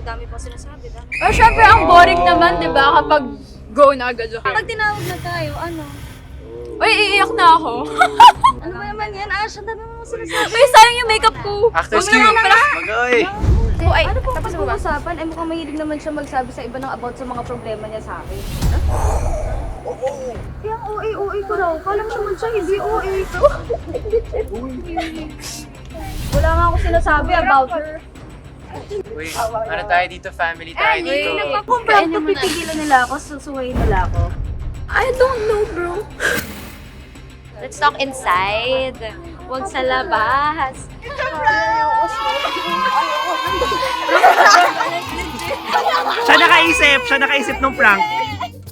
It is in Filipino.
dami pang sinasabi. Dami. Or syempre, ang boring naman, di ba? Kapag go na agad ako. Pag tinawag na tayo, ano? Uy, iiyak na ako. Ano ba naman yan? Ash, ang dami mong sinasabi. Uy, sayang yung makeup ko. Actors Huwag na nga. Mag-oy! Ay, Ano po tapos mo ba? pag-uusapan? Ay mukhang mahilig naman siya magsabi sa iba ng about sa mga problema niya sa akin. Kaya OA ko raw. Kala mo naman siya, hindi OA ko. Wala nga ako sinasabi about her. Uy, ano tayo dito? Family tayo dito. Kung prank to, pipigilan nila ako, susuwayin nila ako. I don't know, bro. Let's talk inside. Huwag sa labas. Siya nakaisip ng prank.